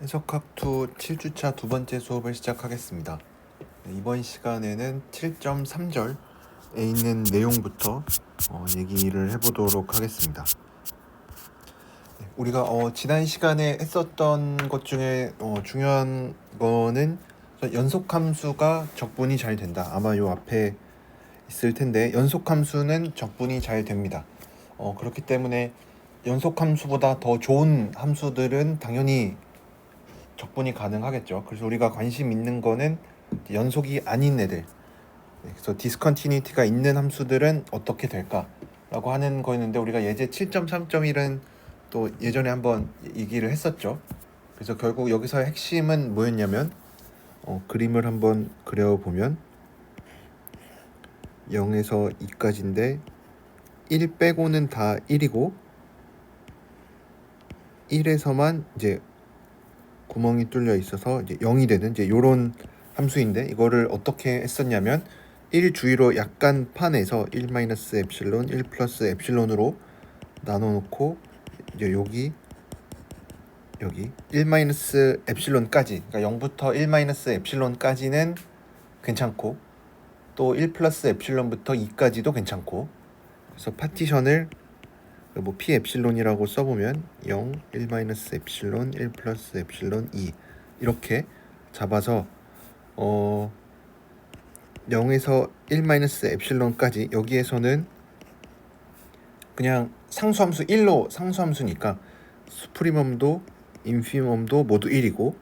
해석학2 7주차 두 번째 수업을 시작하겠습니다. 이번 시간에는 7.3절에 있는 내용부터 얘기를 해보도록 하겠습니다. 우리가 지난 시간에 했었던 것 중에 중요한 거는 연속함수가 적분이 잘 된다. 아마 요 앞에 있을 텐데 연속함수는 적분이 잘 됩니다. 그렇기 때문에 연속함수보다 더 좋은 함수들은 당연히 적분이 가능하겠죠. 그래서 우리가 관심 있는 거는 연속이 아닌 애들, 그래서 디스컨티니티가 있는 함수들은 어떻게 될까라고 하는 거였는데, 우리가 예제 7.3.1은 또 예전에 한번 얘기를 했었죠. 그래서 결국 여기서의 핵심은 뭐였냐면 그림을 한번 그려보면 0에서 2까지인데 1 빼고는 다 1이고 1에서만 이제 구멍이 뚫려 있어서 이제 0이 되는 이제 요런 함수인데, 이거를 어떻게 했었냐면 1 주위로 약간 파내서 1 마이너스 엡실론 1 플러스 엡실론으로 나눠 놓고 이제 여기 1 마이너스 엡실론까지, 그러니까 0부터 1 마이너스 엡실론까지는 괜찮고 또 1 플러스 엡실론부터 2까지도 괜찮고, 그래서 파티션을 뭐 p 엡실론이라고 써보면 0, 1 마이너스 엡실론, 1 플러스 엡실론, 2 이렇게 잡아서 0에서 1 마이너스 엡실론까지, 여기에서는 그냥 상수함수 1로 상수함수니까 수프리멈도 인피멈도 모두 1이고,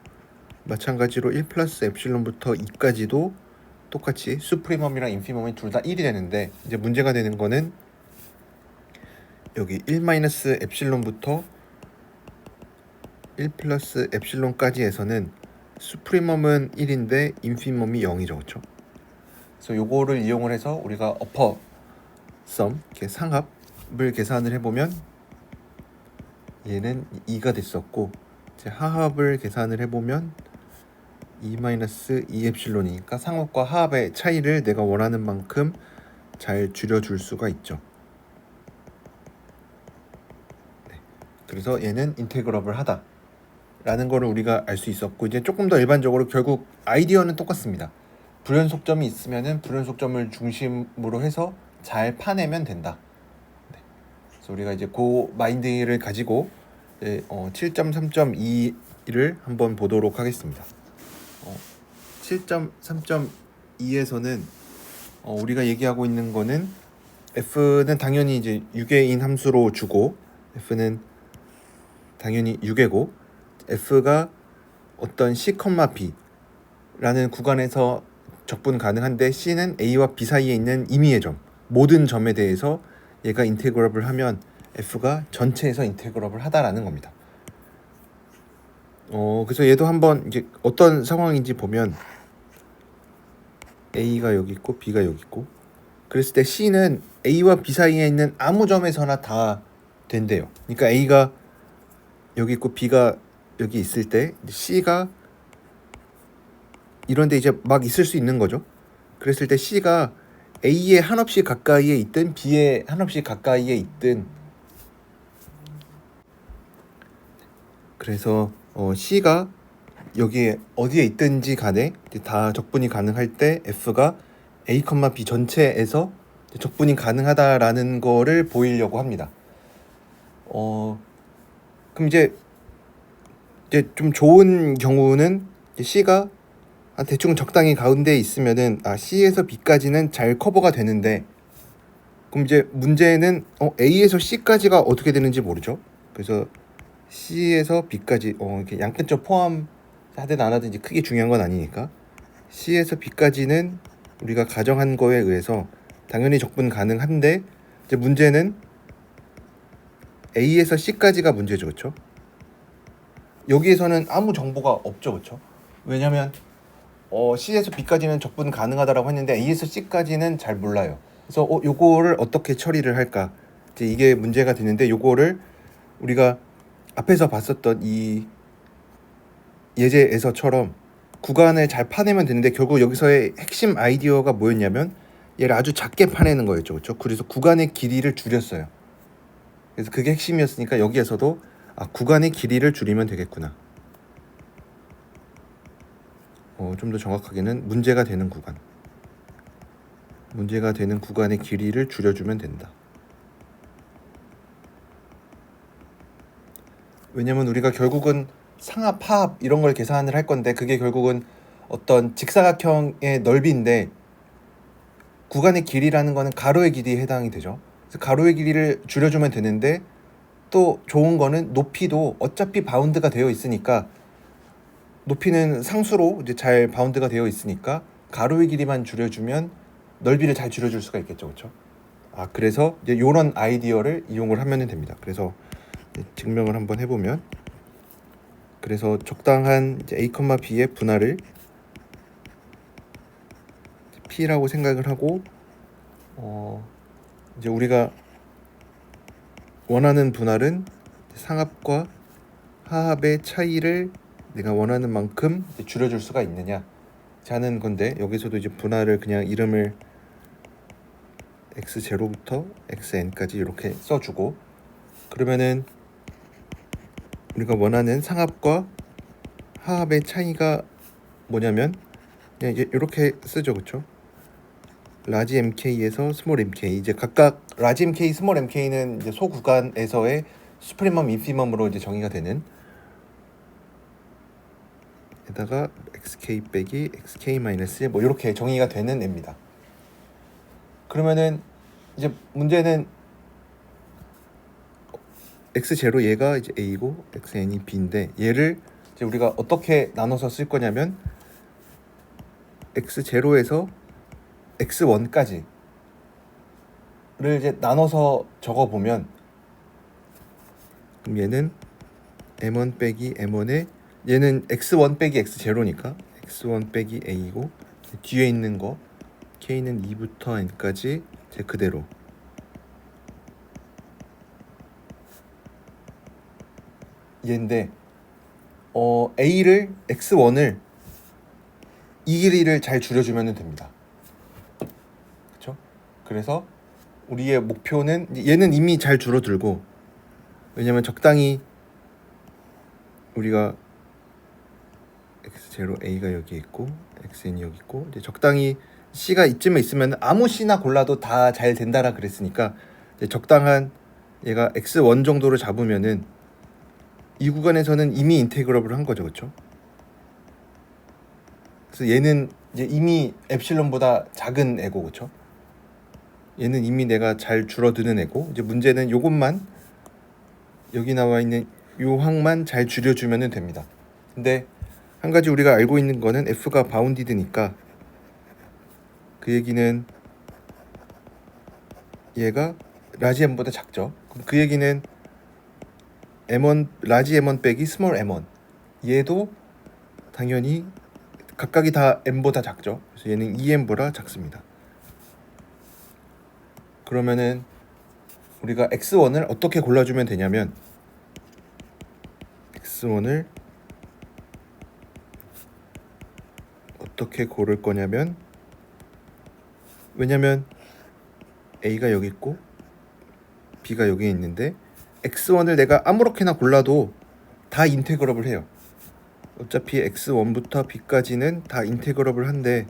마찬가지로 1 플러스 엡실론부터 2까지도 똑같이 수프리멈이랑 인피멈이 둘 다 1이 되는데, 이제 문제가 되는 거는 여기 1 마이너스 엡실론부터 1 플러스 엡실론까지에서는 수프리멈은 1인데 인피멈이 0이죠, 그렇죠? 그래서 요거를 이용을 해서 우리가 어퍼 썸, 이렇게 상합을 계산을 해보면 얘는 2가 됐었고, 이제 하합을 계산을 해보면 2 마이너스 2 엡실론이니까 상합과 하합의 차이를 내가 원하는 만큼 잘 줄여줄 수가 있죠. 그래서 얘는 인테그러블 하다 라는 거를 우리가 알 수 있었고, 이제 조금 더 일반적으로 결국 아이디어는 똑같습니다. 불연속점이 있으면은 불연속점을 중심으로 해서 잘 파내면 된다. 그래서 우리가 이제 그 마인드를 가지고 7.3.2를 한번 보도록 하겠습니다. 7.3.2에서는 우리가 얘기하고 있는 거는 f는 당연히 이제 6개인 함수로 주고, f는 당연히 6개고, f가 어떤 c, b라는 구간에서 적분 가능한데 c는 a와 b 사이에 있는 임의의 점, 모든 점에 대해서 얘가 인테그러블 하면 f가 전체에서 인테그러블 하다라는 겁니다. 그래서 얘도 한번 이제 어떤 상황인지 보면 a가 여기 있고 b가 여기 있고, 그랬을 때 c는 a와 b 사이에 있는 아무 점에서나 다 된대요. 그러니까 a가 여기 있고 b가 여기 있을 때 c가 이런데 이제 막 있을 수 있는 거죠. 그랬을 때 c가 a의 한없이 가까이에 있든 b의 한없이 가까이에 있든, 그래서 c가 여기에 어디에 있든지 간에 다 적분이 가능할 때 f가 a, b 전체에서 적분이 가능하다라는 거를 보이려고 합니다. 그럼 이제 좀 좋은 경우는 c가 대충 적당히 가운데에 있으면은 c에서 b까지는 잘 커버가 되는데, 그럼 이제 문제는 a에서 c까지가 어떻게 되는지 모르죠. 그래서 c에서 b까지 이렇게 양끝점 포함 하든 안 하든지 크게 중요한 건 아니니까 c에서 b까지는 우리가 가정한 거에 의해서 당연히 적분 가능한데, 이제 문제는 a에서 c까지가 문제죠, 그렇죠? 여기에서는 아무 정보가 없죠, 그렇죠? 왜냐면 C에서 B까지는 적분 가능하다라고 했는데 A에서 C까지는 잘 몰라요. 그래서 요거를 어떻게 처리를 할까? 이제 이게 문제가 되는데, 요거를 우리가 앞에서 봤었던 이 예제에서처럼 구간을 잘 파내면 되는데, 결국 여기서의 핵심 아이디어가 뭐였냐면 얘를 아주 작게 파내는 거였죠, 그렇죠? 그래서 구간의 길이를 줄였어요. 그래서 그게 핵심이었으니까 여기에서도 구간의 길이를 줄이면 되겠구나. 좀 더 정확하게는 문제가 되는 구간의 길이를 줄여주면 된다. 왜냐면 우리가 결국은 상합, 하합 이런 걸 계산을 할 건데 그게 결국은 어떤 직사각형의 넓이인데 구간의 길이라는 거는 가로의 길이에 해당이 되죠. 그래서 가로의 길이를 줄여주면 되는데 또 좋은 거는 높이도 어차피 바운드가 되어 있으니까 높이는 상수로 이제 잘 바운드가 되어 있으니까 가로의 길이만 줄여주면 넓이를 잘 줄여줄 수가 있겠죠, 그렇죠? 그래서 이제 이런 아이디어를 이용을 하면 됩니다. 그래서 증명을 한번 해보면, 그래서 적당한 이제 a, b의 분할을 p라고 생각을 하고, 이제 우리가 원하는 분할은 상합과 하합의 차이를 내가 원하는 만큼 줄여줄 수가 있느냐 하는 건데, 여기서도 이제 분할을 그냥 이름을 x0부터 xn까지 이렇게 써주고, 그러면은 우리가 원하는 상합과 하합의 차이가 뭐냐면 그냥 이렇게 쓰죠, 그렇죠? 라지 mk에서 스몰 mk, 이제 각각 라지 mk, 스몰 mk는 이제 소 구간에서의 수프리멈, 인피멈으로 이제 정의가 되는, 에다가 xk 빼기 xk 마이너스 뭐 이렇게 정의가 되는 애입니다. 그러면은 이제 문제는 x0 얘가 이제 a고 xn이 b인데, 얘를 이제 우리가 어떻게 나눠서 쓸 거냐면 x0에서 x1까지를 이제 나눠서 적어 보면, 그럼 얘는 m1 빼기 m1에, 얘는 x1 빼기 x0니까 x1 빼기 a고, 뒤에 있는 거 k는 2부터 n까지 제 그대로, 얘인데 a를 x1을 이 길이를 잘 줄여주면 됩니다. 그렇죠? 그래서 우리의 목표는, 얘는 이미 잘 줄어들고, 왜냐면 적당히 우리가 x0 a가 여기 있고 xn이 여기 있고, 이제 적당히 c가 이쯤에 있으면 아무 c나 골라도 다 잘 된다라 그랬으니까, 이제 적당한 얘가 x1 정도를 잡으면은 이 구간에서는 이미 인테그러블을 한 거죠, 그렇죠? 그래서 얘는 이제 이미 엡실론보다 작은 애고, 그렇죠? 얘는 이미 내가 잘 줄어드는 애고, 이제 문제는 요것만, 여기 나와 있는 요 항만 잘 줄여주면 됩니다. 근데 한 가지 우리가 알고 있는 거는 f가 바운디드니까, 그 얘기는 얘가 라지 m보다 작죠. 그럼 그 얘기는 m1, 라지 m1 빼기 스몰 m1, 얘도 당연히 각각이 다 m보다 작죠. 그래서 얘는 2m보다 작습니다. 그러면은 우리가 x1을 어떻게 골라주면 되냐면, x1을 어떻게 고를 거냐면, 왜냐면 a가 여기 있고 b가 여기 있는데 x1을 내가 아무렇게나 골라도 다 인테그러블 해요. 어차피 x1부터 b까지는 다 인테그러블 한데,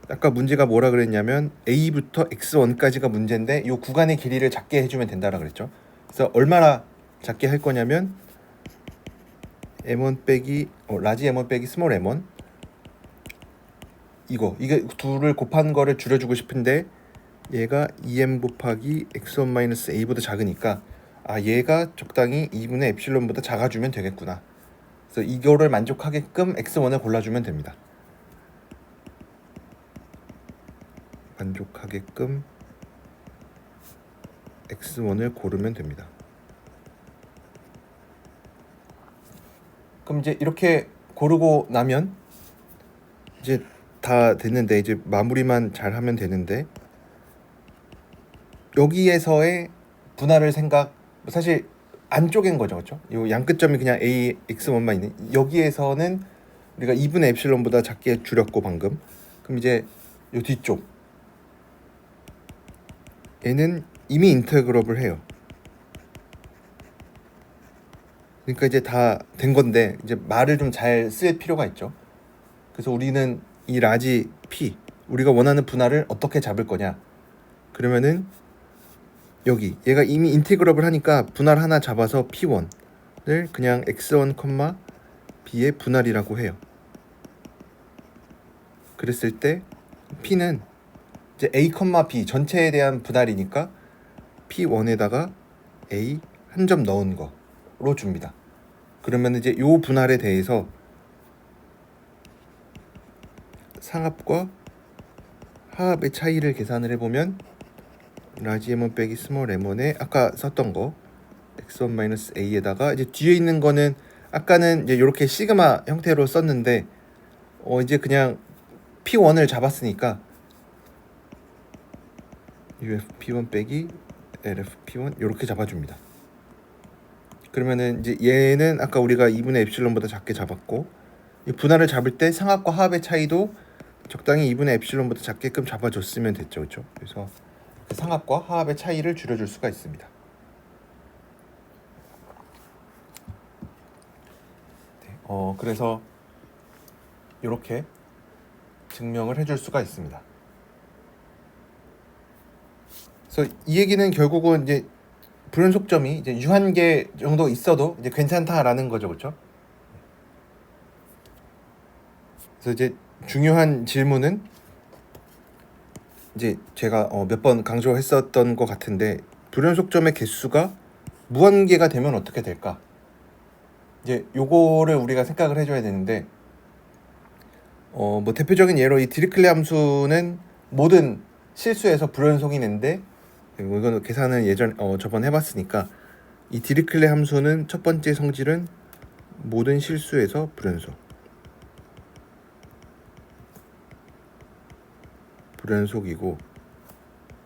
아까 문제가 뭐라 그랬냐면 a부터 x1까지가 문제인데 이 구간의 길이를 작게 해주면 된다라 그랬죠. 그래서 얼마나 작게 할 거냐면 m1 빼기 라지 m1 빼기 스몰 m1, 이게 둘을 곱한 거를 줄여주고 싶은데 얘가 2m 곱하기 x1 마이너스 a보다 작으니까 얘가 적당히 2분의 엡실론보다 작아주면 되겠구나. 그래서 이거를 만족하게끔 x1을 골라주면 됩니다. 만족하게끔 x1을 고르면 됩니다. 그럼 이제 이렇게 고르고 나면 이제 다 됐는데, 이제 마무리만 잘 하면 되는데, 여기에서의 분할을 사실 안 쪼갠 거죠, 그렇죠? 이 양끝점이 그냥 a, x1만 있는, 여기에서는 우리가 2분의 엡실론보다 작게 줄였고 방금, 그럼 이제 이 뒤쪽 얘는 이미 인테그러블 해요. 그러니까 이제 다 된 건데, 이제 말을 좀 잘 쓸 필요가 있죠. 그래서 우리는 이 라지 P, 우리가 원하는 분할을 어떻게 잡을 거냐. 그러면은 여기 얘가 이미 인테그럽을 하니까 분할 하나 잡아서 P1을 그냥 x1, b의 분할이라고 해요. 그랬을 때 P는 이제 a, b 전체에 대한 분할이니까 P1에다가 a 한 점 넣은 거로 줍니다. 그러면 이제 요 분할에 대해서 상합과 하합의 차이를 계산을 해보면 라지 M1 빼기 스몰 M1에 아까 썼던 거 x1 a에다가 이제 뒤에 있는 거는 아까는 이제 이렇게 시그마 형태로 썼는데 이제 그냥 P1을 잡았으니까 UF P1 빼기 LF P1 이렇게 잡아줍니다. 그러면은 이제 얘는 아까 우리가 2분의 엡실론보다 작게 잡았고 이 분할을 잡을 때 상합과 하합의 차이도 적당히 2분의 엡실론보다 작게끔 잡아줬으면 됐죠, 그렇죠? 그래서 상합과 하합의 차이를 줄여줄 수가 있습니다. 네, 그래서 이렇게 증명을 해줄 수가 있습니다. 그래서 이 얘기는 결국은 이제 불연속점이 이제 유한계 정도 있어도 이제 괜찮다라는 거죠, 그렇죠? 그래서 이제 중요한 질문은 이제 제가 몇 번 강조했었던 것 같은데 불연속점의 개수가 무한계가 되면 어떻게 될까? 이제 요거를 우리가 생각을 해줘야 되는데 뭐 대표적인 예로 이 디리클레 함수는 모든 실수에서 불연속이 있는데 이거는 계산은 저번 해봤으니까 이 디리클레 함수는 첫 번째 성질은 모든 실수에서 불연속이고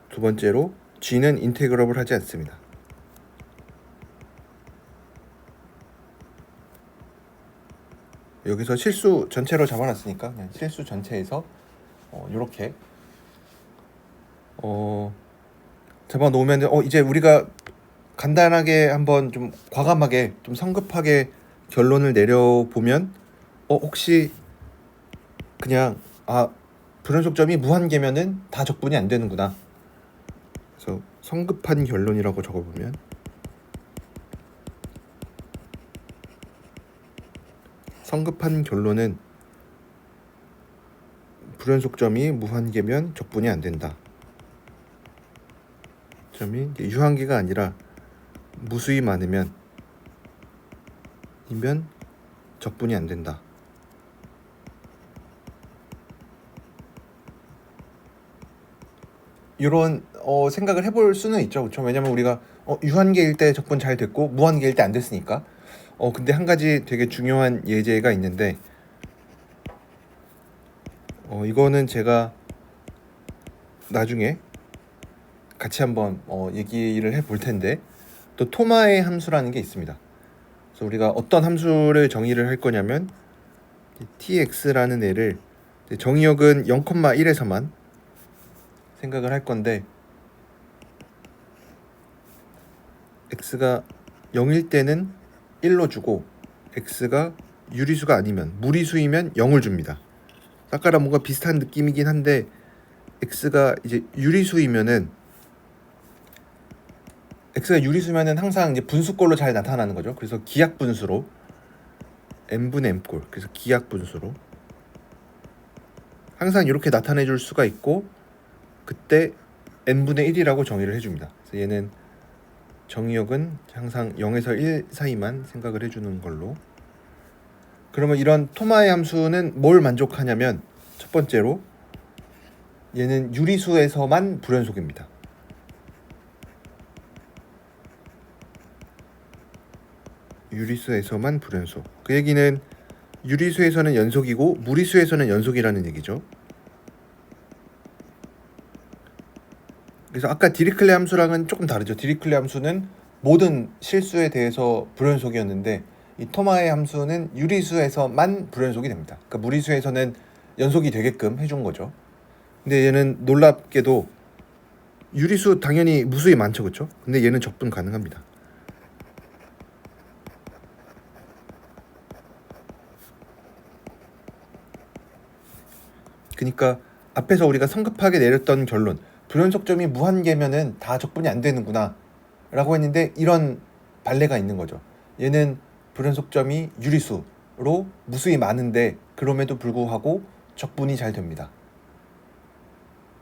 두 번째로 g는 인테그럽을 하지 않습니다. 여기서 실수 전체로 잡아놨으니까 그냥 실수 전체에서 이렇게 잡아놓으면 이제 우리가 간단하게 한번 좀 과감하게 좀 성급하게 결론을 내려보면 혹시 그냥 불연속점이 무한계면은 다 적분이 안 되는구나. 그래서 성급한 결론이라고 적어보면 성급한 결론은 불연속점이 무한계면 적분이 안 된다. 점이 유한계가 아니라 무수히 많으면 적분이 안 된다. 이런 생각을 해볼 수는 있죠, 그렇죠? 왜냐면 우리가 유한계일 때 적분 잘 됐고 무한계일 때 안 됐으니까. 근데 한 가지 되게 중요한 예제가 있는데 이거는 제가 나중에 같이 한번 얘기를 해볼 텐데 또 토마의 함수라는 게 있습니다. 그래서 우리가 어떤 함수를 정의를 할 거냐면 tx라는 애를 정의역은 0,1에서만 생각을 할 건데 x가 0일 때는 1로 주고 x가 유리수가 아니면 무리수이면 0을 줍니다. 아까랑 뭔가 비슷한 느낌이긴 한데 x가 이제 유리수이면은 x가 유리수면은 항상 이제 분수꼴로 잘 나타나는 거죠. 그래서 기하 분수로 n분의 m꼴, 그래서 기하 분수로 항상 이렇게 나타내 줄 수가 있고 그때 n분의 1이라고 정의를 해줍니다. 그래서 얘는 정의역은 항상 0에서 1 사이만 생각을 해주는 걸로. 그러면 이런 토마의 함수는 뭘 만족하냐면 첫 번째로 얘는 유리수에서만 불연속입니다. 유리수에서만 불연속. 그 얘기는 유리수에서는 연속이고 무리수에서는 연속이라는 얘기죠. 그래서 아까 디리클레 함수랑은 조금 다르죠. 디리클레 함수는 모든 실수에 대해서 불연속이었는데 이 토마의 함수는 유리수에서만 불연속이 됩니다. 그러니까 무리수에서는 연속이 되게끔 해준 거죠. 근데 얘는 놀랍게도 유리수 당연히 무수히 많죠, 그렇죠? 근데 얘는 적분 가능합니다. 그러니까 앞에서 우리가 성급하게 내렸던 결론, 불연속점이 무한계면은 다 적분이 안 되는구나 라고 했는데 이런 반례가 있는 거죠. 얘는 불연속점이 유리수로 무수히 많은데 그럼에도 불구하고 적분이 잘 됩니다.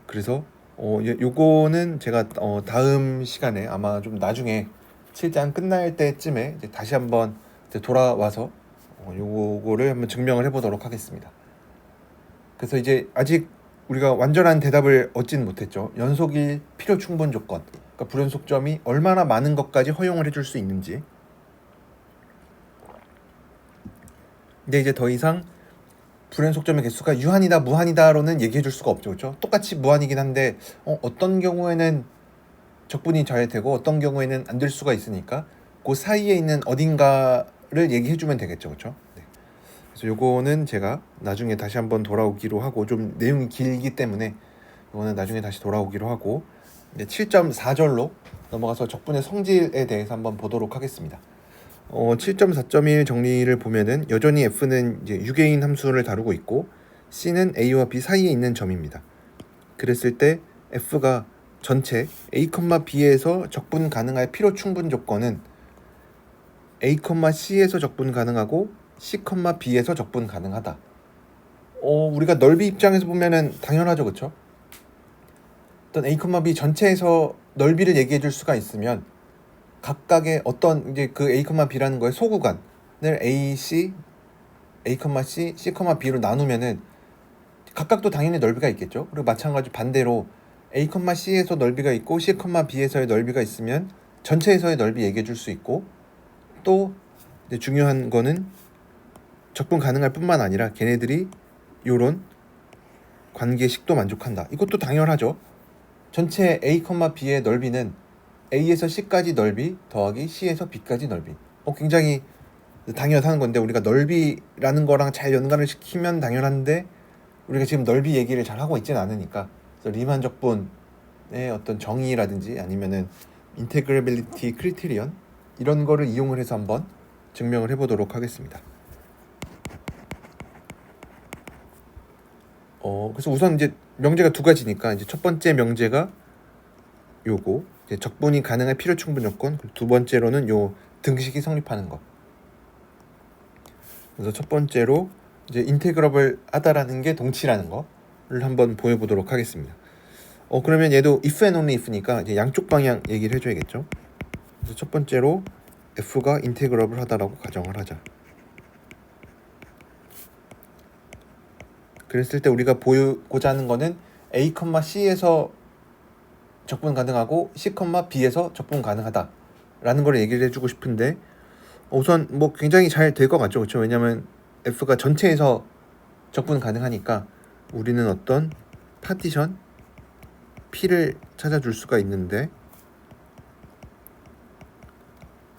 그래서 요거는 제가 다음 시간에 아마 좀 나중에 실장 끝날 때쯤에 이제 다시 한번 이제 돌아와서 요거를 한번 증명을 해보도록 하겠습니다. 그래서 이제 아직 우리가 완전한 대답을 얻지는 못했죠. 연속일 필요 충분 조건, 그러니까 불연속점이 얼마나 많은 것까지 허용을 해줄 수 있는지. 근데 이제 더 이상 불연속점의 개수가 유한이다 무한이다로는 얘기해 줄 수가 없죠. 그렇죠? 똑같이 무한이긴 한데 어떤 경우에는 적분이 잘 되고 어떤 경우에는 안 될 수가 있으니까 그 사이에 있는 어딘가를 얘기해 주면 되겠죠. 그렇죠? 네. 그래서 요거는 제가 나중에 다시 한번 돌아오기로 하고, 좀 내용이 길기 때문에 요거는 나중에 다시 돌아오기로 하고, 이제 7.4절로 넘어가서 적분의 성질에 대해서 한번 보도록 하겠습니다. 7.4.1 정리를 보면은 여전히 F는 이제 유개인 함수를 다루고 있고 C는 A와 B 사이에 있는 점입니다. 그랬을 때 F가 전체 A, B에서 적분 가능할 필요 충분 조건은 A, C에서 적분 가능하고 C, B에서 적분 가능하다. 우리가 넓이 입장에서 보면은 당연하죠, 그렇죠? 어떤 A, B 전체에서 넓이를 얘기해 줄 수가 있으면 각각의 어떤 이제 그 A, B라는 거의 소구간을 A, C, C, B로 나누면은 각각도 당연히 넓이가 있겠죠. 그리고 마찬가지 반대로 A, C에서 넓이가 있고 C, B에서의 넓이가 있으면 전체에서의 넓이 얘기해 줄 수 있고, 또 이제 중요한 거는 적분 가능할 뿐만 아니라 걔네들이 요런 관계식도 만족한다. 이것도 당연하죠. 전체 A, B의 넓이는 A에서 C까지 넓이 더하기 C에서 B까지 넓이. 굉장히 당연한 건데 우리가 넓이라는 거랑 잘 연관을 시키면 당연한데 우리가 지금 넓이 얘기를 잘 하고 있지는 않으니까, 그래서 리만 적분의 어떤 정의라든지 아니면은 인테그레빌리티 크리테리언 이런 거를 이용을 해서 한번 증명을 해보도록 하겠습니다. 그래서 우선 이제 명제가 두 가지니까 이제 첫 번째 명제가 요거 이제 적분이 가능한 필요 충분 조건, 두 번째로는 요 등식이 성립하는 거. 그래서 첫 번째로 이제 인테그러블 하다라는 게 동치라는 거를 한번 보여보도록 하겠습니다. 그러면 얘도 if and only if니까 이제 양쪽 방향 얘기를 해줘야겠죠. 그래서 첫 번째로 f가 인테그러블 하다라고 가정을 하자. 그랬을 때 우리가 보고자 하는 거는 A, C에서 적분 가능하고 C, B에서 적분 가능하다라는 걸 얘기를 해주고 싶은데, 우선 뭐 굉장히 잘 될 것 같죠, 그렇죠? 왜냐하면 F가 전체에서 적분 가능하니까 우리는 어떤 파티션 P를 찾아줄 수가 있는데,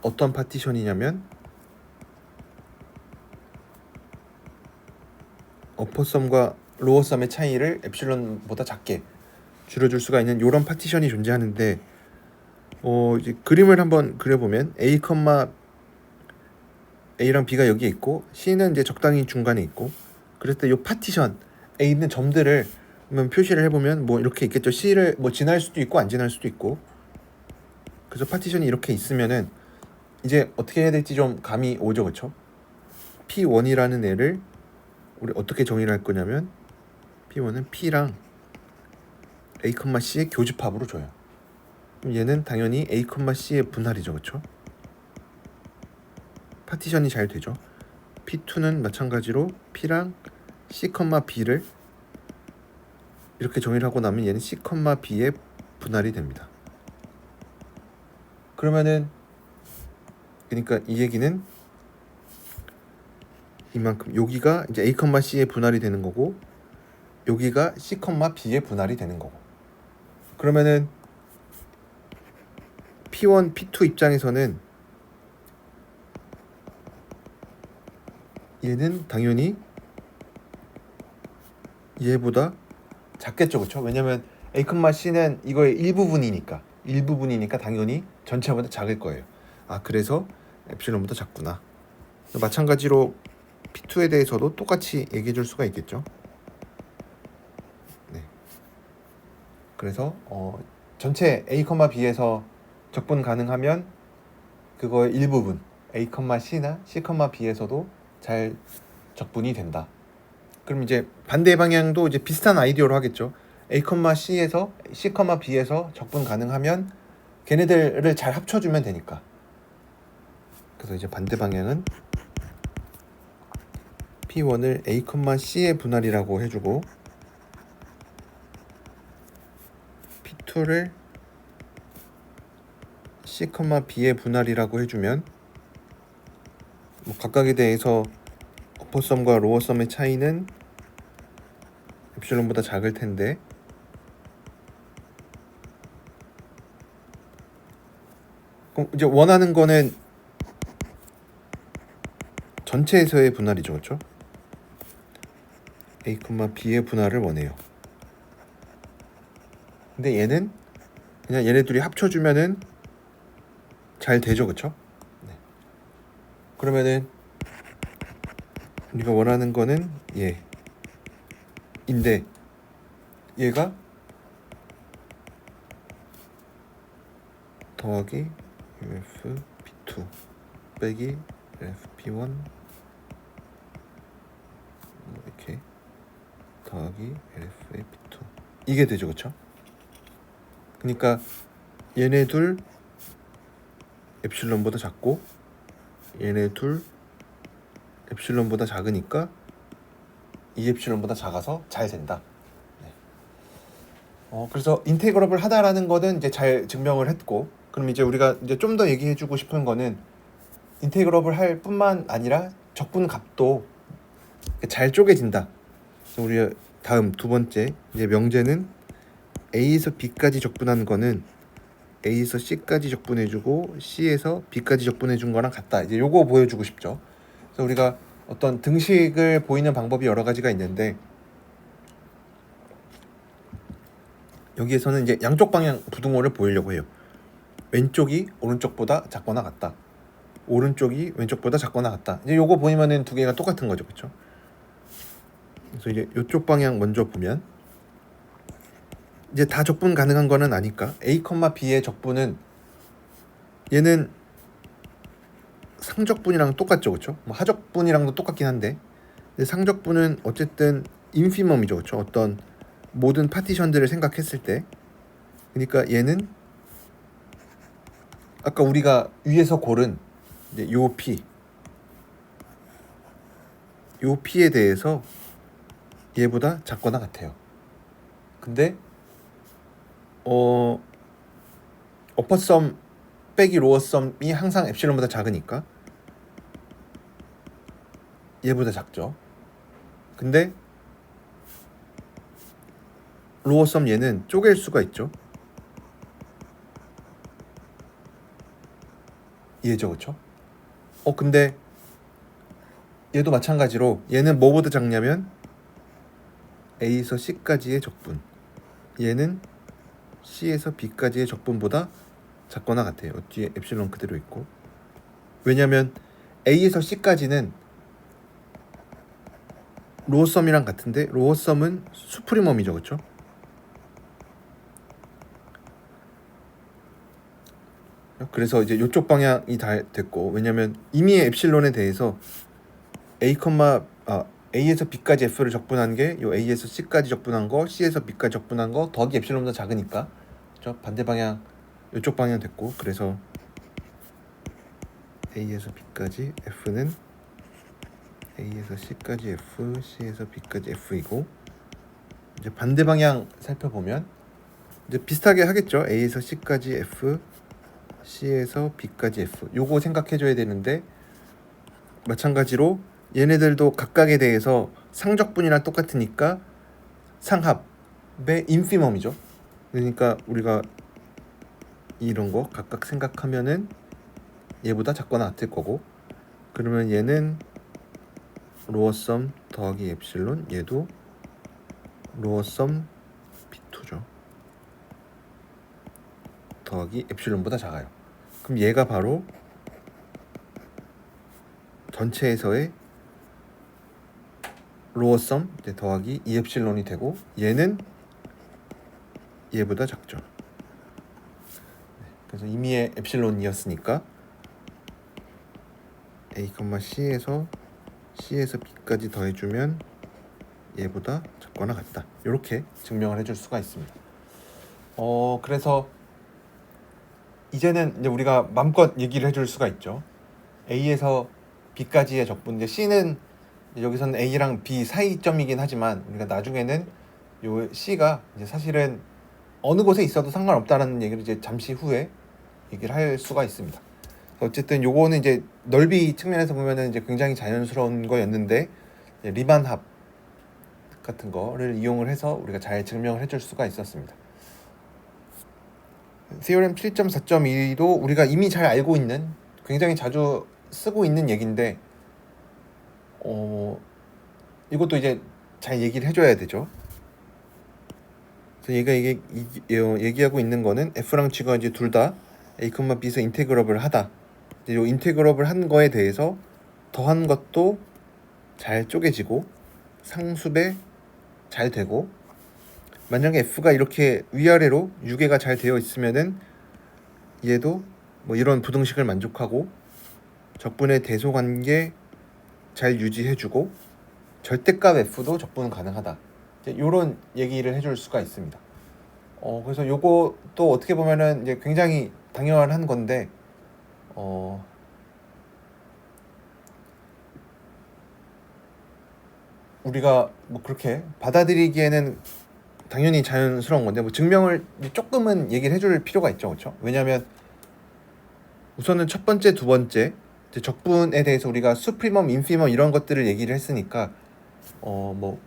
어떤 파티션이냐면 어퍼썸과 로어썸의 차이를 엡실론보다 작게 줄여줄 수가 있는 이런 파티션이 존재하는데, 이제 그림을 한번 그려보면 A랑 B가 여기에 있고 C는 이제 적당히 중간에 있고, 그랬을 때 이 파티션에 있는 점들을 한번 표시를 해보면 뭐 이렇게 있겠죠. C를 뭐 지날 수도 있고 안 지날 수도 있고. 그래서 파티션이 이렇게 있으면은 이제 어떻게 해야 될지 좀 감이 오죠, 그렇죠? P1이라는 애를 우리 어떻게 정의를 할 거냐면 P1은 P랑 A, C의 교집합으로 줘요. 그럼 얘는 당연히 A, C의 분할이죠, 그렇죠? 파티션이 잘 되죠. P2는 마찬가지로 P랑 C, B를 이렇게 정의를 하고 나면 얘는 C, B의 분할이 됩니다. 그러면은 그러니까 이 얘기는 이만큼, 여기가 이제 A, C의 분할이 되는 거고 여기가 C, B의 분할이 되는 거고. 그러면은 P1, P2 입장에서는 얘는 당연히 얘보다 작겠죠, 그렇죠? 왜냐면 A, C는 이거의 일부분이니까 당연히 전체보다 작을 거예요. 그래서 엡실론보다 작구나. 마찬가지로 P2에 대해서도 똑같이 얘기해 줄 수가 있겠죠. 그래서 전체 A, B에서 적분 가능하면 그거의 일부분 A, C나 C, B에서도 잘 적분이 된다. 그럼 이제 반대 방향도 이제 비슷한 아이디어로 하겠죠. A, C에서 C, B에서 적분 가능하면 걔네들을 잘 합쳐주면 되니까. 그래서 이제 반대 방향은 P1을 A, C의 분할이라고 해주고 P2를 C, B의 분할이라고 해주면 뭐 각각에 대해서 어퍼썸과 로어썸의 차이는 엡실론보다 작을 텐데 그럼 이제 원하는 거는 전체에서의 분할이죠, 그렇죠? A, B의 분할을 원해요. 근데 얘는 그냥 얘네 둘이 합쳐주면은 잘 되죠, 그렇죠? 네. 그러면은 우리가 원하는 거는 얘인데 얘가 더하기 UF P2 빼기 FP1 이렇게 더하기 LF의 P2 이게 되죠, 그렇죠? 그러니까 얘네 둘 엡실론보다 작고 얘네 둘 엡실론보다 작으니까 이 엡실론보다 작아서 잘 된다. 네. 그래서 인테그럴을 하다라는 거는 이제 잘 증명을 했고, 그럼 이제 우리가 이제 좀 더 얘기해주고 싶은 거는 인테그럴을 할 뿐만 아니라 적분 값도 잘 쪼개진다. 우리 다음 두 번째 이제 명제는 A에서 B까지 적분한 거는 A에서 C까지 적분해주고 C에서 B까지 적분해준 거랑 같다. 이제 요거 보여주고 싶죠. 그래서 우리가 어떤 등식을 보이는 방법이 여러 가지가 있는데 여기에서는 이제 양쪽 방향 부등호를 보이려고 해요. 왼쪽이 오른쪽보다 작거나 같다. 오른쪽이 왼쪽보다 작거나 같다. 이제 요거 보이면은 두 개가 똑같은 거죠, 그렇죠? 그래서 이제 이쪽 방향 먼저 보면 이제 다 적분 가능한 거는 아니까 A, B의 적분은 얘는 상적분이랑 똑같죠, 그렇죠? 뭐 하적분이랑도 똑같긴 한데 상적분은 어쨌든 인피멈이죠, 그렇죠? 어떤 모든 파티션들을 생각했을 때, 그러니까 얘는 아까 우리가 위에서 고른 이제 요 P에 대해서 얘보다 작거나 같아요. 근데 어퍼썸 빼기 로어썸이 항상 엡실론보다 작으니까 얘보다 작죠. 근데 로어썸 얘는 쪼갤 수가 있죠. 얘죠, 그렇죠? 근데 얘도 마찬가지로 얘는 뭐보다 작냐면 A에서 C까지의 적분, 얘는 C에서 B까지의 적분보다 작거나 같아요. 뒤에 엡실론 그대로 있고, 왜냐면 A에서 C까지는 로어썸이랑 같은데 로어썸은 수프리멈이죠, 그렇죠? 그래서 이제 이쪽 방향이 다 됐고, 왜냐면 이미 엡실론에 대해서 A에서 B까지 F를 적분한 게 요 A에서 C까지 적분한 거, C에서 B까지 적분한 거 더하기 엡실론보다 작으니까, 그렇죠? 반대 방향 이쪽 방향 됐고, 그래서 A에서 B까지 F는 A에서 C까지 F, C에서 B까지 F이고, 이제 반대 방향 살펴보면 이제 비슷하게 하겠죠. A에서 C까지 F, C에서 B까지 F. 요거 생각해줘야 되는데 마찬가지로 얘네들도 각각에 대해서 상적분이랑 똑같으니까 상합의 인피멈이죠. 그러니까 우리가 이런 거 각각 생각하면은 얘보다 작거나 같을 거고, 그러면 얘는 로어썸 더하기 엡실론, 얘도 로어썸 P2죠. 더하기 엡실론보다 작아요. 그럼 얘가 바로 전체에서의 로어썸 더하기 2엡실론이 되고, 얘는 얘보다 작죠. 그래서 임의의 엡실론이었으니까 A, C에서 B까지 더해주면 얘보다 작거나 같다. 이렇게 증명을 해줄 수가 있습니다. 그래서 이제는 이제 우리가 마음껏 얘기를 해줄 수가 있죠. A에서 B까지의 적분, 이제 C는 여기서는 A랑 B 사이점이긴 하지만 우리가 나중에는 요 C가 이제 사실은 어느 곳에 있어도 상관없다라는 얘기를 이제 잠시 후에 얘기를 할 수가 있습니다. 어쨌든 요거는 이제 넓이 측면에서 보면은 이제 굉장히 자연스러운 거였는데 리만 합 같은 거를 이용을 해서 우리가 잘 증명을 해줄 수가 있었습니다. Theorem 7.4.2도 우리가 이미 잘 알고 있는, 굉장히 자주 쓰고 있는 얘기인데 이것도 이제 잘 얘기를 해줘야 되죠. 그래서 얘가 얘기하고 있는 거는 F랑 G가 이제 둘 다 A, B에서 인테그럽을 하다. 이 인테그럽을 한 거에 대해서 더한 것도 잘 쪼개지고 상수배 잘 되고, 만약에 F가 이렇게 위아래로 유계가 잘 되어 있으면은 얘도 뭐 이런 부등식을 만족하고 적분의 대소관계 잘 유지해주고 절대값 F도 적분은 가능하다. 이런 얘기를 해줄 수가 있습니다. 그래서 요것도 어떻게 보면은 이제 굉장히 당연한 건데 우리가 뭐 그렇게 받아들이기에는 당연히 자연스러운 건데 뭐 증명을 조금은 얘기를 해줄 필요가 있죠, 그렇죠? 왜냐하면 우선은 첫 번째, 두 번째 적분에 대해서 우리가 수프리멈, 인피멈 이런 것들을 얘기를 했으니까 뭐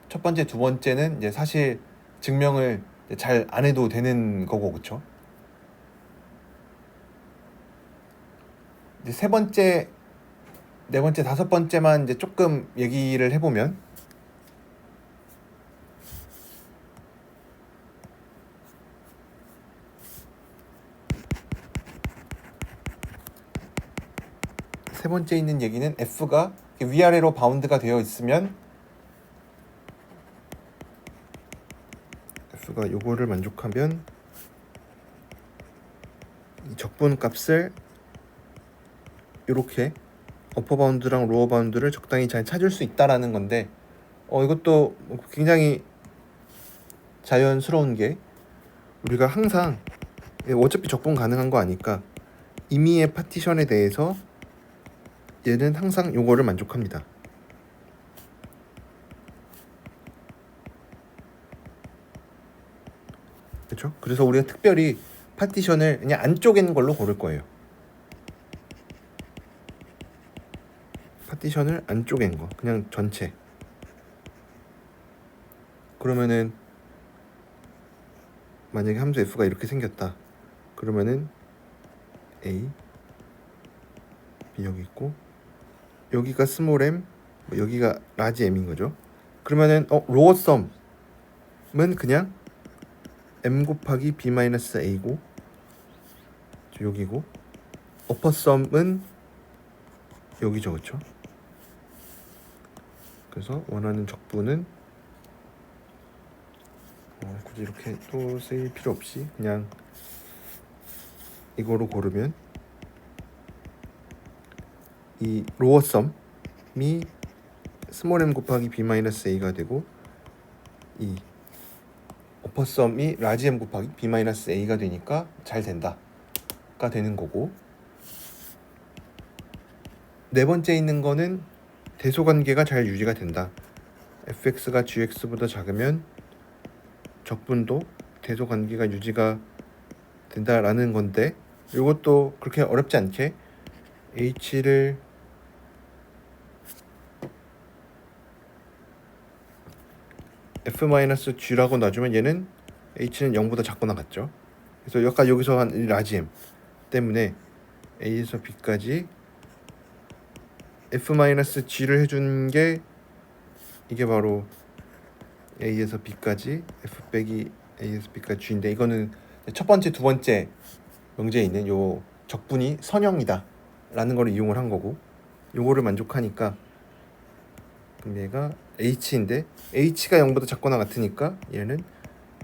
첫 번째, 두 번째는 이제 사실 증명을 잘 안 해도 되는 거고, 그렇죠? 이제 세 번째, 네 번째, 다섯 번째만 이제 조금 얘기를 해보면 세 번째 있는 얘기는 F가 위아래로 바운드가 되어 있으면 F가 요거를 만족하면 이 적분 값을 이렇게 어퍼 바운드랑 로어 바운드를 적당히 잘 찾을 수 있다라는 건데 이것도 굉장히 자연스러운 게 우리가 항상 어차피 적분 가능한 거 아니까 임의의 파티션에 대해서 얘는 항상 요거를 만족합니다. 그렇죠? 그래서 우리가 특별히 파티션을 그냥 안 쪼갠 걸로 고를 거예요. 파티션을 안 쪼갠 거, 그냥 전체. 그러면은 만약에 함수 F가 이렇게 생겼다. 그러면은 A, B 여기 있고 여기가 스몰 m, 여기가 라지 m인 거죠. 그러면은 로어 썸은 그냥 m 곱하기 b 마이너스 a고 여기고 어퍼 썸은 여기죠, 그렇죠? 그래서 원하는 적분은 굳이 이렇게 또 쓸 필요 없이 그냥 이거로 고르면 이 로어 썸이 스몰 m 곱하기 b 마이너스 a가 되고 이 어퍼 썸이 라지 m 곱하기 b 마이너스 a가 되니까 잘 된다가 되는 거고, 네 번째 있는 거는 대소관계가 잘 유지가 된다. fx가 gx보다 작으면 적분도 대소관계가 유지가 된다라는 건데 이것도 그렇게 어렵지 않게 h를 f-g라고 놔주면 얘는 h는 0보다 작거나 같죠. 그래서 여기서 한 라지 m 때문에 a에서 b까지 f-g를 해준 게 이게 바로 a에서 b까지 f 빼기 a에서 b까지 g인데, 이거는 첫 번째, 두 번째 명제에 있는 요 적분이 선형이다 라는 걸 이용을 한 거고, 요거를 만족하니까 그럼 얘가 h인데 h가 0보다 작거나 같으니까 얘는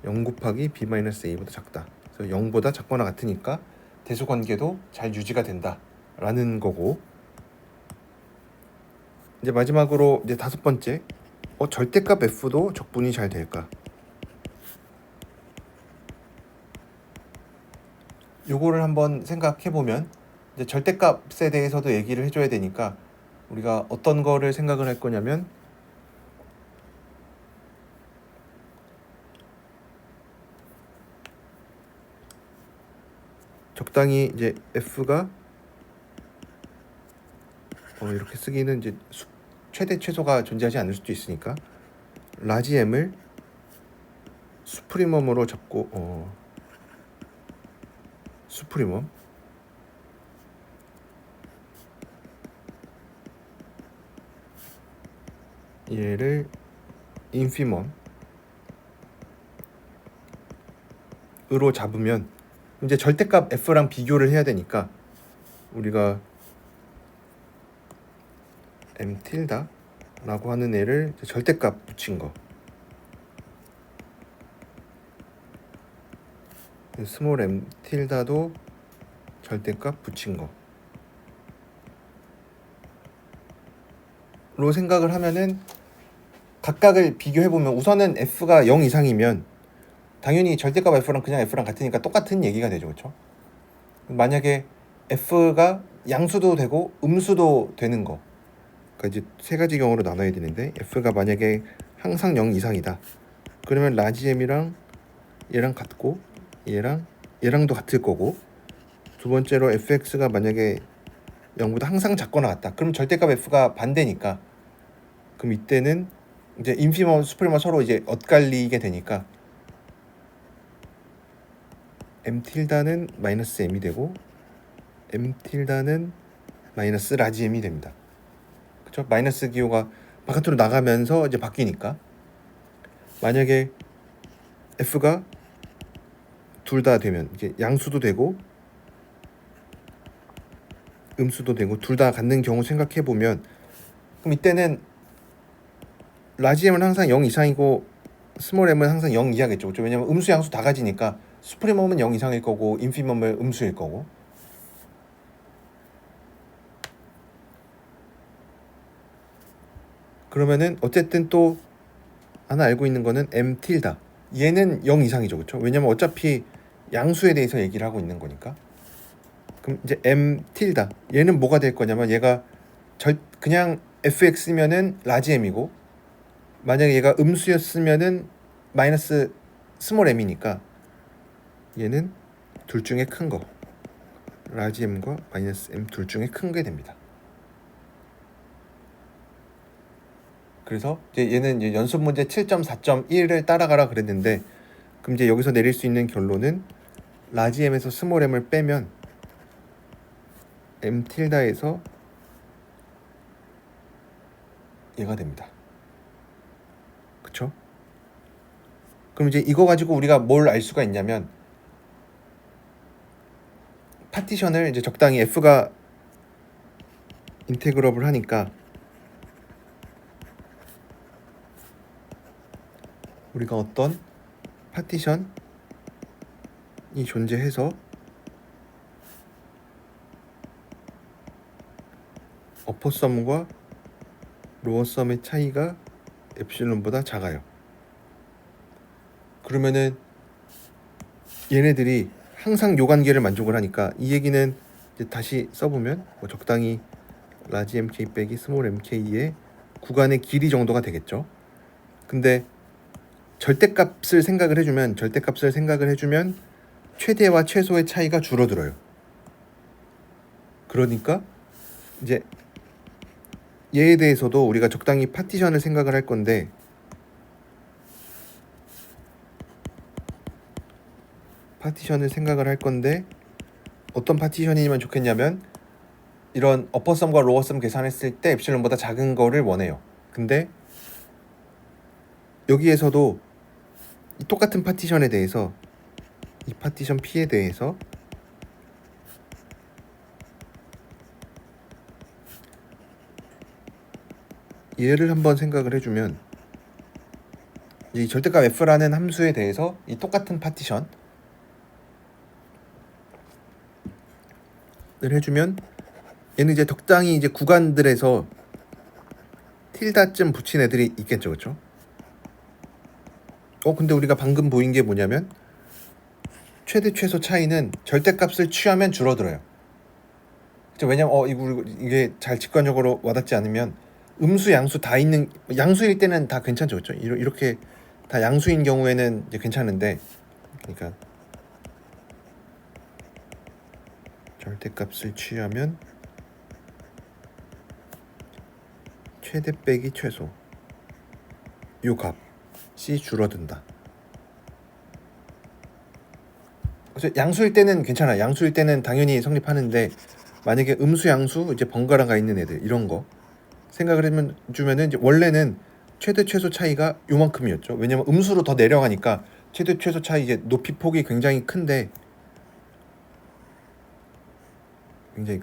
0 곱하기 b-a보다 작다. 그래서 0보다 작거나 같으니까 대소관계도 잘 유지가 된다라는 거고, 이제 마지막으로 이제 다섯 번째, 절대값 f도 적분이 잘 될까? 요거를 한번 생각해 보면, 이제 절대값에 대해서도 얘기를 해줘야 되니까 우리가 어떤 거를 생각을 할 거냐면, 적당히 이제 f가 이렇게 쓰기는 이제 최대 최소가 존재하지 않을 수도 있으니까 라지 m을 수프리멈으로 잡고 수프리멈 얘를 인피멈으로 잡으면 이제 절대값 f랑 비교를 해야 되니까 우리가 m 틸다라고 하는 애를 절대값 붙인 거, 스몰 m 틸다도 절대값 붙인 거로 생각을 하면은 각각을 비교해 보면 우선은 f가 0 이상이면 당연히 절대값 f랑 그냥 f랑 같으니까 똑같은 얘기가 되죠, 그렇죠? 만약에 f가 양수도 되고 음수도 되는 거, 그러니까 이제 세 가지 경우로 나눠야 되는데, f가 만약에 항상 0 이상이다. 그러면 라지 m이랑 얘랑 같고 얘랑도 같을 거고, 두 번째로 fx가 만약에 0보다 항상 작거나 같다. 그럼 절대값 f가 반대니까, 그럼 이때는 이제 인피멈, 수프리멈 서로 이제 엇갈리게 되니까 m 틸다는 마이너스 m이 되고 m 틸다는 마이너스 라지 m이 됩니다. 그렇죠? 마이너스 기호가 바깥으로 나가면서 이제 바뀌니까, 만약에 f가 둘 다 되면 이게 양수도 되고 음수도 되고 둘 다 갖는 경우 생각해 보면, 그럼 이때는 라지 m은 항상 0 이상이고 스몰 m은 항상 0 이하겠죠. 그렇죠? 왜냐면 음수 양수 다 가지니까 수프리멈은 0 이상일 거고 인피멈은 음수일 거고. 그러면은 어쨌든 또 하나 알고 있는 거는 m 틸다, 얘는 0 이상이죠, 그렇죠? 왜냐면 어차피 양수에 대해서 얘기를 하고 있는 거니까. 그럼 이제 m 틸다, 얘는 뭐가 될 거냐면 얘가 그냥 fx면은 라지 m이고, 만약에 얘가 음수였으면은 마이너스 스몰 m이니까 얘는 둘 중에 큰 거, 라지 m과 마이너스 m 둘 중에 큰 게 됩니다. 그래서 이제 얘는 이제 연습 문제 7.4.1을 따라가라 그랬는데, 그럼 이제 여기서 내릴 수 있는 결론은 라지 m에서 스몰 m을 빼면 m 틸다에서 얘가 됩니다. 그쵸? 그럼 이제 이거 가지고 우리가 뭘 알 수가 있냐면, 파티션을 이제 적당히 f가 인테그러블 하니까 우리가 어떤 파티션이 존재해서 어퍼썸과 로어썸의 차이가 엡실론보다 작아요. 그러면은 얘네들이 항상 요 관계를 만족을 하니까, 이 얘기는 이제 다시 써보면 적당히 라지 mk 빼기 스몰 mk의 구간의 길이 정도가 되겠죠. 근데 절대값을 생각을 해주면 최대와 최소의 차이가 줄어들어요. 그러니까 이제 얘에 대해서도 우리가 적당히 파티션을 생각을 할 건데, 어떤 파티션이면 좋겠냐면 이런 어퍼썸과 로어썸 계산했을 때 엡실론보다 작은 거를 원해요. 근데 여기에서도 이 똑같은 파티션에 대해서, 이 파티션 P에 대해서 얘를 한번 생각을 해주면, 이 절대값 f라는 함수에 대해서 이 똑같은 파티션을 해주면 얘는 이제 적당히 이제 구간들에서 틸다쯤 붙인 애들이 있겠죠, 그렇죠? 근데 우리가 방금 보인 게 뭐냐면 최대 최소 차이는 절대값을 취하면 줄어들어요. 그렇죠? 왜냐면 이게 잘 직관적으로 와닿지 않으면 음수, 양수 다 있는 양수일 때는 다 괜찮죠, 그렇죠? 이렇게 다 양수인 경우에는 이제 괜찮은데, 그러니까 절대값을 취하면 최대 빼기 최소 요 값이 줄어든다. 그래서 양수일 때는 괜찮아. 양수일 때는 당연히 성립하는데 만약에 음수, 양수 이제 번갈아가 있는 애들 이런 거 생각을 해주면은 이제 원래는 최대 최소 차이가 요만큼이었죠. 왜냐면 음수로 더 내려가니까 최대 최소 차이 이제 높이 폭이 굉장히 큰데 이제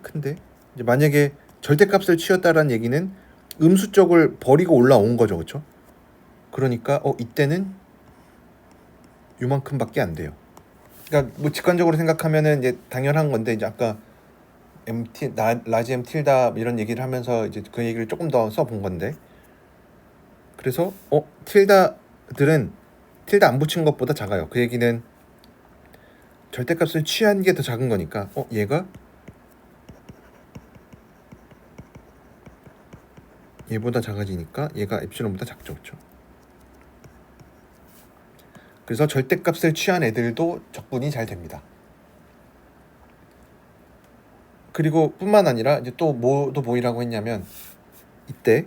만약에 절대값을 취했다라는 얘기는 음수 쪽을 버리고 올라온 거죠, 그렇죠? 그러니까 이때는 요만큼밖에 안 돼요. 그러니까 뭐 직관적으로 생각하면은 이제 당연한 건데 이제 아까 라지 M 틸다 이런 얘기를 하면서 이제 그 얘기를 조금 더 써본 건데, 그래서 틸다들은 틸다 안 붙인 것보다 작아요. 그 얘기는 절대값을 취한 게 더 작은 거니까 얘가 얘보다 작아지니까 얘가 엡실론보다 작죠, 그렇죠? 그래서 절대값을 취한 애들도 적분이 잘 됩니다. 그리고 뿐만 아니라 이제 또 뭐도 보이라고 했냐면 이때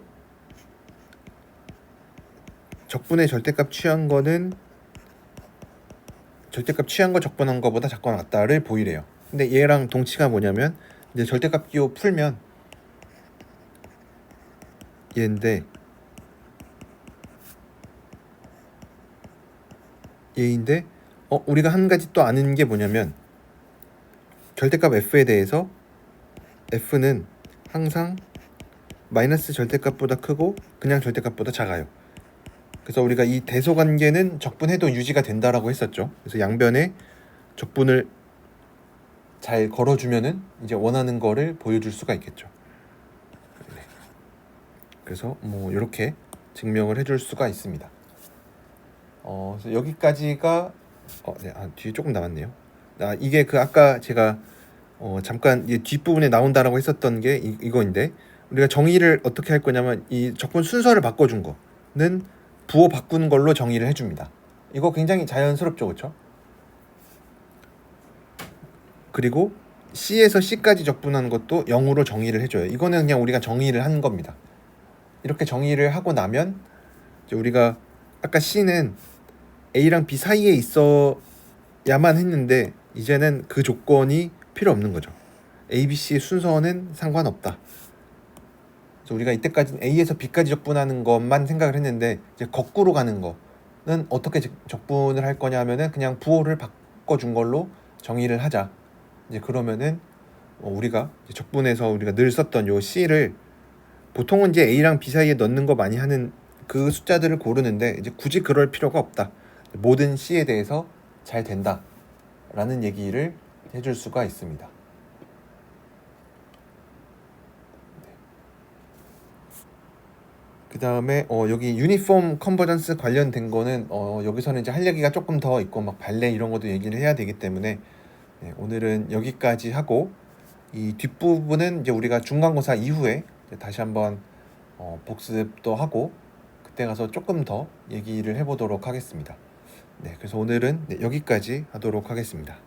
적분의 절대값 취한 거는 절대값 취한 거 적분한 거보다 작거나 같다를 보이래요. 근데 얘랑 동치가 뭐냐면 이제 절대값 기호 풀면 얘인데 우리가 한 가지 또 아는 게 뭐냐면 절대값 f에 대해서 f는 항상 마이너스 절대값보다 크고 그냥 절대값보다 작아요. 그래서 우리가 이 대소관계는 적분해도 유지가 된다라고 했었죠. 그래서 양변에 적분을 잘 걸어주면은 이제 원하는 거를 보여줄 수가 있겠죠. 네. 그래서 뭐 이렇게 증명을 해줄 수가 있습니다. 그래서 여기까지가 뒤에 조금 남았네요. 이게 그 아까 제가 잠깐 이 뒷부분에 나온다라고 했었던 게 이거인데, 우리가 정의를 어떻게 할 거냐면 이 적분 순서를 바꿔준 거는 부호 바꾸는 걸로 정의를 해줍니다. 이거 굉장히 자연스럽죠, 그렇죠? 그리고 C에서 C까지 적분하는 것도 0으로 정의를 해줘요. 이거는 그냥 우리가 정의를 한 겁니다. 이렇게 정의를 하고 나면 이제 우리가 아까 C는 A랑 B 사이에 있어야만 했는데 이제는 그 조건이 필요 없는 거죠. A, B, C의 순서는 상관없다. 그래서 우리가 이때까지는 A에서 B까지 적분하는 것만 생각을 했는데 이제 거꾸로 가는 거는 어떻게 적분을 할 거냐 하면은 그냥 부호를 바꿔준 걸로 정의를 하자. 이제 그러면은 우리가 적분에서 우리가 늘 썼던 요 C를 보통은 이제 A랑 B 사이에 넣는 거 많이 하는 그 숫자들을 고르는데 이제 굳이 그럴 필요가 없다. 모든 C에 대해서 잘 된다 라는 얘기를 해줄 수가 있습니다. 그 다음에 여기 유니폼 컨버전스 관련된 거는 여기서는 이제 할 얘기가 조금 더 있고 막 발레 이런 것도 얘기를 해야 되기 때문에 오늘은 여기까지 하고 이 뒷부분은 이제 우리가 중간고사 이후에 다시 한번 복습도 하고 그때 가서 조금 더 얘기를 해보도록 하겠습니다. 그래서 오늘은 여기까지 하도록 하겠습니다.